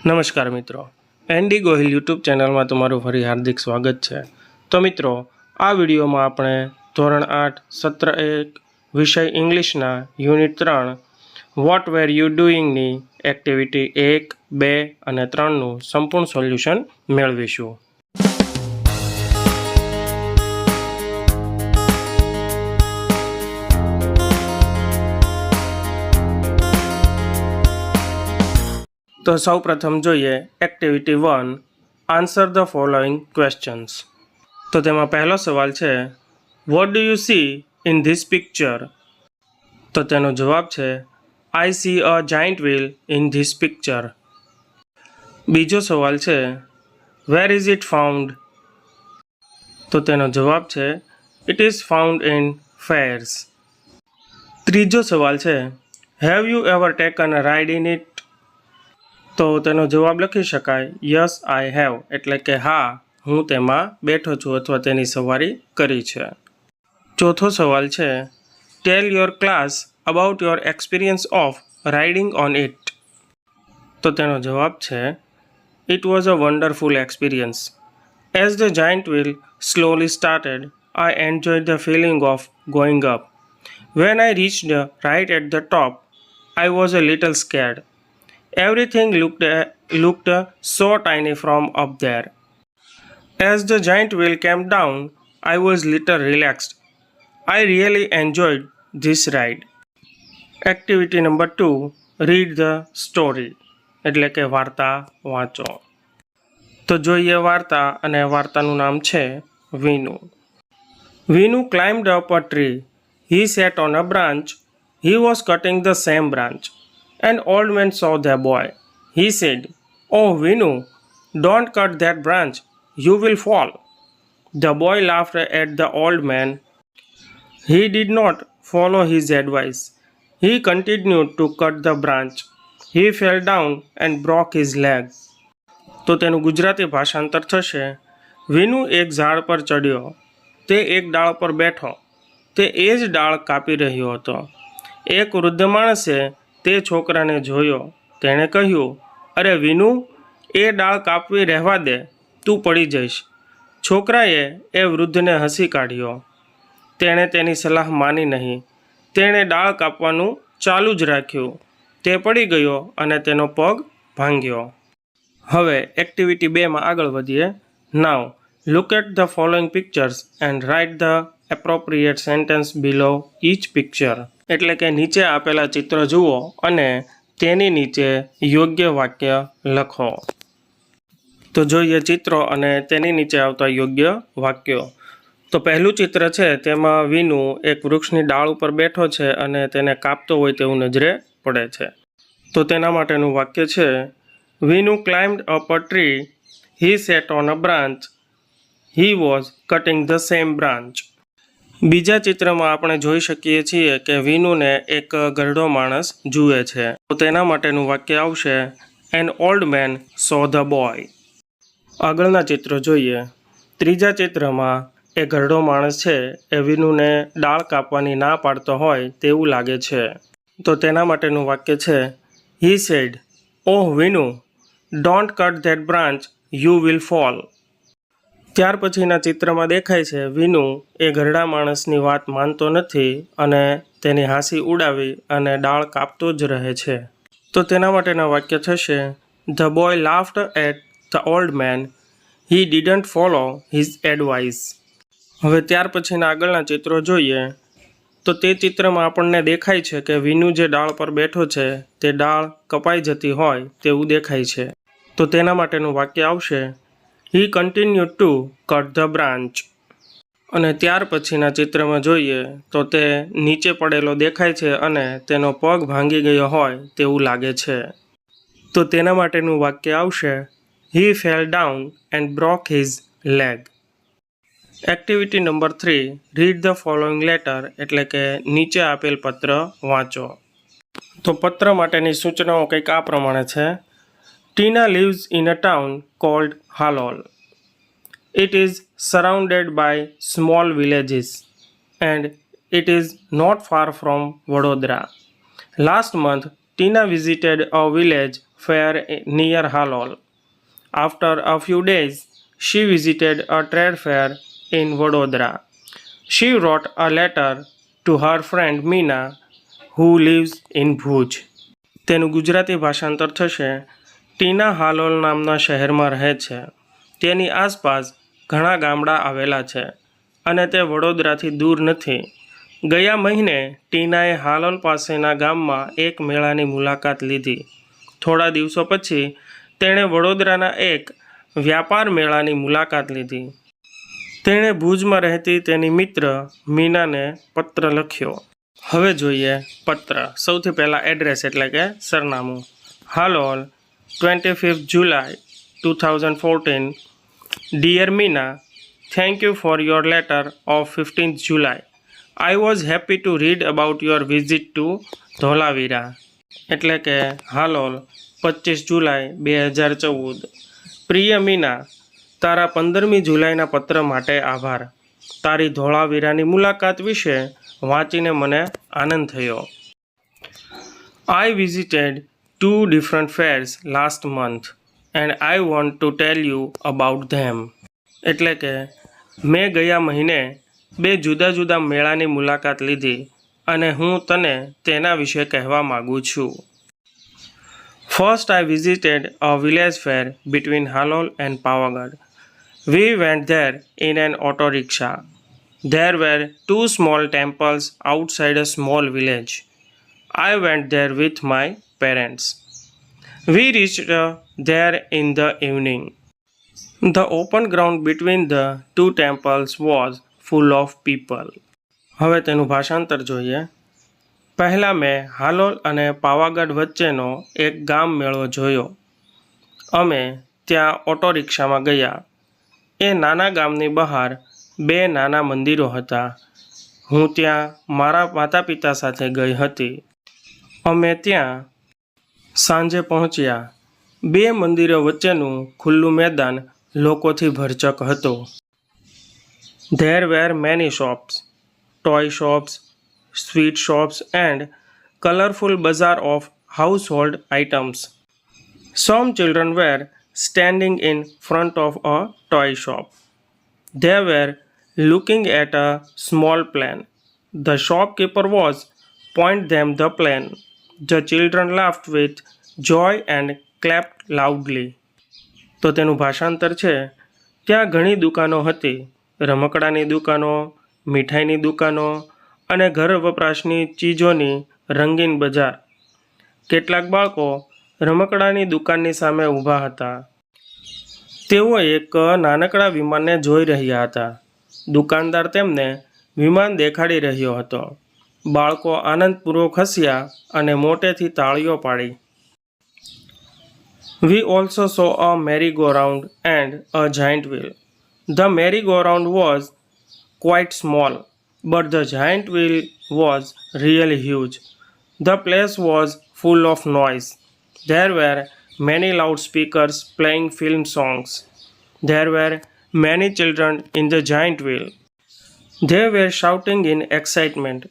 નમસ્કાર મિત્રો, ND Gohil YouTube ચેનલમાં તમારું ફરી હાર્દિક સ્વાગત છે. તો મિત્રો, આ વિડીયોમાં આપણે ધોરણ 8 સત્ર 1 વિષય ઇંગ્લિશના યુનિટ 3 વોટ વેર યુ ડુઈંગની એક્ટિવિટી 1, 2 અને 3નું સંપૂર્ણ સોલ્યુશન મેળવીશું. તો સૌ પ્રથમ જોઈએ activity 1, answer the following questions. તો તેમાં પહેલો સવાલ છે, what do you see in this picture? તો તેનો જવાબ છે, I see a giant wheel in this picture. બીજો સવાલ છે, વેર ઇઝ ઇટ ફાઉન્ડ? તો તેનો જવાબ છે, it is found in fares. ત્રીજો સવાલ છે, have you ever taken a ride in it? તો તેનો જવાબ લખી શકાય, યસ આઈ હેવ, એટલે કે હા, હું તેમાં બેઠો છું અથવા તેની સવારી કરી છે. ચોથો સવાલ છે, tell your class about your experience of riding on it. તો તેનો જવાબ છે, it was a wonderful experience. As the giant wheel slowly started, I enjoyed the feeling of going up. When I reached right at the top, I was a little scared. Everything looked so tiny from up there. As the giant wheel came down, I was little relaxed. I really enjoyed this ride. Activity number 2, read the story. એટલે કે વાર્તા વાંચો. તો જોઈએ વાર્તા, અને વાર્તાનું નામ છે Vinu. Vinu climbed up a tree. He sat on a branch. He was cutting the same branch. An old man saw the boy. He said, "Oh, Vinu, don't cut that branch. You will fall." The boy laughed at the old man. He did not follow his advice. He continued to cut the branch. He fell down and broke his leg. તો તેનું ગુજરાતી ભાષાંતર થશે, વિનુ એક ઝાડ પર ચડ્યો. તે એક ડાળ પર બેઠો. તે એ જ ડાળ કાપી રહ્યો હતો. એક વૃદ્ધ માણસે તે છોકરાને જોયો. તેણે કહ્યું, અરે વિનુ, એ ડાળ કાપવી રહેવા દે, તું પડી જઈશ. છોકરાએ એ વૃદ્ધને હસી કાઢ્યો. તેણે તેની સલાહ માની નહીં. તેણે ડાળ કાપવાનું ચાલુ જ રાખ્યું. તે પડી ગયો અને તેનો પગ ભાંગ્યો. હવે એક્ટિવિટી 2માં આગળ વધીએ. Now look at the following pictures and write the appropriate sentence below each picture. એટલે કે નીચે આપેલા ચિત્ર જુઓ અને તેની નીચે યોગ્ય વાક્ય લખો. તો જોઈએ ચિત્રો અને તેની નીચે આવતા યોગ્ય વાક્યો. તો પહેલું ચિત્ર છે, તેમાં વિનુ એક વૃક્ષની ડાળ ઉપર બેઠો છે અને તેને કાપતો હોય તેવું નજરે પડે છે. તો તેના માટેનું વાક્ય છે, Vinu climbed up a tree. He sat on a branch. He was cutting the same branch. બીજા ચિત્રમાં આપણે જોઈ શકીએ છીએ કે વિનુને એક ઘરડો માણસ જુએ છે. તો તેના માટેનું વાક્ય આવશે, an old man so the boy. આગળના ચિત્રો જોઈએ. ત્રીજા ચિત્રમાં એ ઘરડો માણસ છે એ વિનુને ડાળ કાપવાની ના પાડતો હોય તેવું લાગે છે. તો તેના માટેનું વાક્ય છે, he said, oh Vinu, don't cut that branch, you will fall. ત્યાર પછીના ચિત્રમાં દેખાય છે, વિનુ એ ઘરડા માણસની વાત માનતો નથી અને તેની હાંસી ઉડાવી અને ડાળ કાપતો જ રહે છે. તો તેના માટેના વાક્ય થશે, the boy laughed at the old man. He didn't follow his advice. હવે ત્યાર પછીના આગળના ચિત્રો જોઈએ. તો તે ચિત્રમાં આપણને દેખાય છે કે વિનુ જે ડાળ પર બેઠો છે તે ડાળ કપાઈ જતી હોય તેવું દેખાય છે. તો તેના માટેનું વાક્ય આવશે, he continue to cut the branch. અને ત્યાર પછીના ચિત્રમાં જોઈએ તો તે નીચે પડેલો દેખાય છે અને તેનો પગ ભાંગી ગયો હોય તેવું લાગે છે. તો તેના માટેનું વાક્ય આવશે, he fell down and broke his leg. Activity number 3, read the following letter. એટલે કે નીચે આપેલ પત્ર વાંચો. તો પત્ર માટેની સૂચનાઓ કંઈક આ પ્રમાણે છે. Tina lives in a town called Halol. It is surrounded by small villages and it is not far from Vadodara. Last month, Tina visited a village fair near Halol. After a few days, she visited a trade fair in Vadodara. She wrote a letter to her friend Meena, who lives in Bhuj. તેનું ગુજરાતી ભાષાંતર થશે: ટીના હાલોલ નામના શહેરમાં રહે છે. તેની આસપાસ ઘણા ગામડા આવેલા છે અને તે વડોદરાથી દૂર નથી. ગયા મહિને ટીનાએ હાલોલ પાસેના ગામમાં એક મેળાની મુલાકાત લીધી. થોડા દિવસો પછી તેણે વડોદરાના એક વ્યાપાર મેળાની મુલાકાત લીધી. તેણે ભુજમાં રહેતી તેની મિત્ર મીનાને પત્ર લખ્યો. હવે જોઈએ પત્ર. સૌથી પહેલાં એડ્રેસ એટલે કે સરનામું. Halol, 25 July 2014. Dear Meena, thank you for your letter of 15th July. I was happy to read about your visit to Dholavira. એટલે કે હાલોલ, 25 જુલાઈ 2014. પ્રિય મીના, તારા 15મી જુલાઈના પત્ર માટે આભાર. તારી ધોળાવીરાની મુલાકાત વિશે વાંચીને મને આનંદ થયો. I visited 2 different fairs last month and I want to tell you about them. એટલે કે મેં ગયા મહિને 2 જુદા જુદા મેળાની મુલાકાત લીધી અને હું તને તેના વિશે કહેવા માગું છું. First, I visited a village fair between Halol and Pavagadh. We went there in an auto rickshaw. There were 2 small temples outside a small village. I went there with my parents. We reached there in the evening. The open ground between the 2 temples was full of people. હવે તેનું ભાષાંતર જોઈએ. પહેલાં મેં હાલોલ અને પાવાગઢ વચ્ચેનો એક ગામ મેળો જોયો. અમે ત્યાં ઓટો રિક્ષામાં ગયા. એ નાના ગામની બહાર 2 નાના મંદિરો હતા. હું ત્યાં મારા માતા પિતા સાથે ગઈ હતી. અમે ત્યાં સાંજે પહોંચ્યા. 2 મંદિરો વચ્ચેનું ખુલ્લું મેદાન લોકોથી ભરચક હતું. There were many shops, toy shops, sweet shops and colorful bazaar of household items. Some children were standing in front of a toy shop. They were looking at a small plane. The shopkeeper was pointing them the plane. The children laughed with joy and clapped loudly. તો તેનું ભાષાંતર છે: ત્યાં ઘણી દુકાનો હતી. રમકડાની દુકાનો, મીઠાઈની દુકાનો અને ઘર વપરાશની ચીજોની રંગીન બજાર. કેટલાક બાળકો રમકડાની દુકાનની સામે ઊભા હતા. તેઓ એક નાનકડા વિમાનને જોઈ રહ્યા હતા. દુકાનદાર તેમને વિમાન દેખાડી રહ્યો હતો. બાળકો આનંદપૂર્વક હસ્યા અને મોટેથી તાળીઓ પાડી. We also saw a merry-go-round and a giant wheel. The merry-go-round was quite small, but the giant wheel was really huge. The place was full of noise. There were many loudspeakers playing film songs. There were many children in the giant wheel. They were shouting in excitement.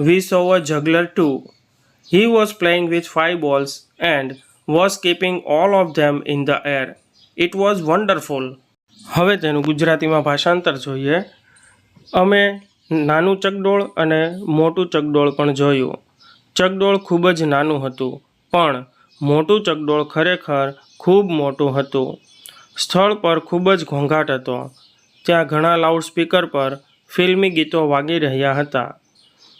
We saw a juggler too. He was playing with 5 balls and was keeping all of them in the air. It was wonderful. હવે તેનું ગુજરાતીમાં ભાષાંતર જોઈએ. અમે નાનું ચકડોળ અને મોટું ચકડોળ પણ જોયું. ચકડોળ ખૂબ જ નાનું હતું, પણ મોટું ચકડોળ ખરેખર ખૂબ મોટું હતું. સ્થળ પર ખૂબ જ ઘોંઘાટ હતો. ત્યાં ઘણા લાઉડસ્પીકર પર ફિલ્મી ગીતો વાગી રહ્યા હતા.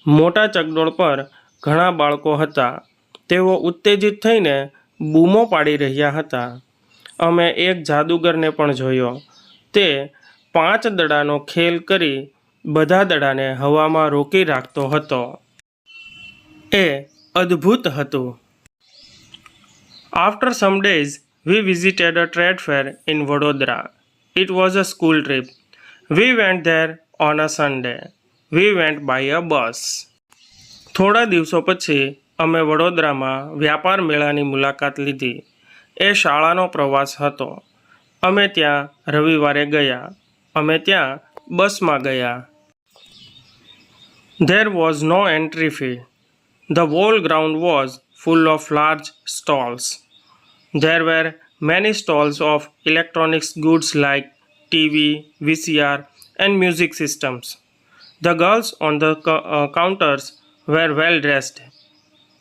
મોટા ચકડોળ પર ઘણા બાળકો હતા. તેઓ ઉત્તેજિત થઈને બૂમો પાડી રહ્યા હતા. અમે એક જાદુગરને પણ જોયો. તે 5 દડાનો ખેલ કરી બધા દડાને હવામાં રોકી રાખતો હતો. એ અદ્ભુત હતું. After some days, we visited a trade fair in Vadodara. It was a school trip. We went there on a Sunday. We went by a bus. થોડા દિવસો પછી અમે વડોદરામાં વ્યાપાર મેળાની મુલાકાત લીધી. એ શાળાનો પ્રવાસ હતો. અમે ત્યાં રવિવારે ગયા. અમે ત્યાં બસમાં ગયા. There was no entry fee. The whole ground was full of large stalls. There were many stalls of electronics goods like TV, VCR, and music systems. The girls on the counters were well dressed.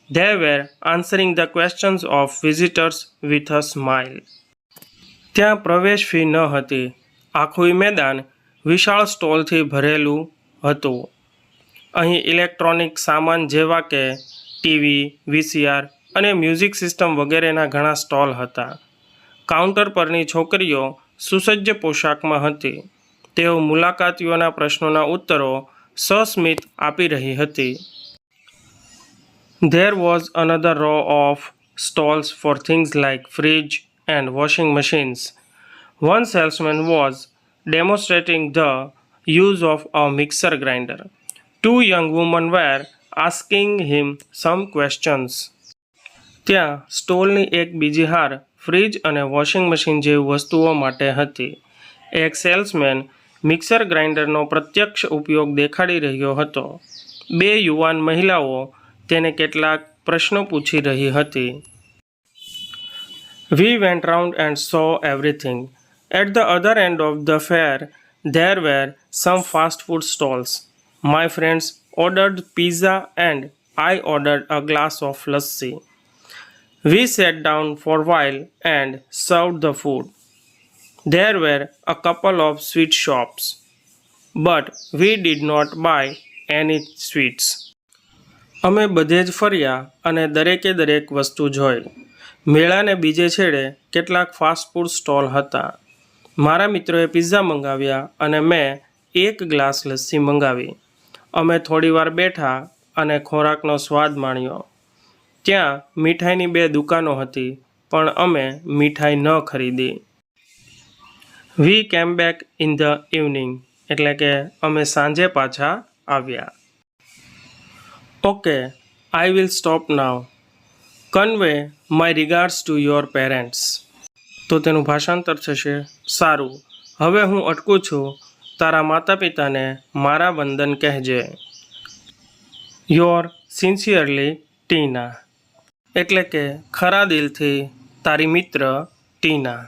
They were answering the questions of visitors with a smile. ત્યાં પ્રવેશ fee ન હતી. આખું મેદાન વિશાળ સ્ટોલથી ભરેલું હતું. અહીં ઇલેક્ટ્રોનિક સામાન જેવા કે ટીવી, VCR અને મ્યુઝિક સિસ્ટમ વગેરેના ઘણા સ્ટોલ હતા. કાઉન્ટર પરની છોકરીઓ સુસજ્જ પોશાકમાં હતી. તેઓ મુલાકાતીઓના પ્રશ્નોના ઉત્તરો સસ્મિત આપી રહી હતી. There was another row of stalls for things like fridge and washing machines. One salesman was demonstrating the use of a mixer grinder. Two young women were asking him some questions. ત્યાં સ્ટોલની એક બીજી હાર fridge અને washing machine જેવી વસ્તુઓ માટે હતી. એક સેલ્સમેન મિક્સર ગ્રાઇન્ડરનો પ્રત્યક્ષ ઉપયોગ દેખાડી રહ્યો હતો. બે યુવાન મહિલાઓ તેને કેટલાક પ્રશ્નો પૂછી રહી હતી. We went round and saw everything. At the other end of the fair, there were some fast food stalls. My friends ordered pizza and I ordered a glass of lassi. We sat down for a while and served the food. There were a couple of sweet shops, but we did not buy any sweets. અમે બધે જ ફર્યા અને દરેકે દરેક વસ્તુ જોઈ. મેળાને બીજે છેડે કેટલાક ફાસ્ટ ફૂડ સ્ટોલ હતા. મારા મિત્રોએ પિઝા મંગાવ્યા અને મેં એક ગ્લાસ લસ્સી મંગાવી. અમે થોડીવાર બેઠા અને ખોરાકનો સ્વાદ માણ્યો. ત્યાં મીઠાઈની 2 દુકાનો હતી, પણ અમે મીઠાઈ ન ખરીદી. We came back in the evening, એટલે કે અમે સાંજે પાછા આવ્યા. Okay, I will stop now. Convey my regards to your parents. તો તેનું ભાષાંતર થશે, સારું, હવે હું અટકું છું. તારા માતા પિતાને મારા વંદન કહેજે. યોર સિન્સિયરલી ટીના, એટલે કે ખરા દિલથી તારી મિત્ર ટીના.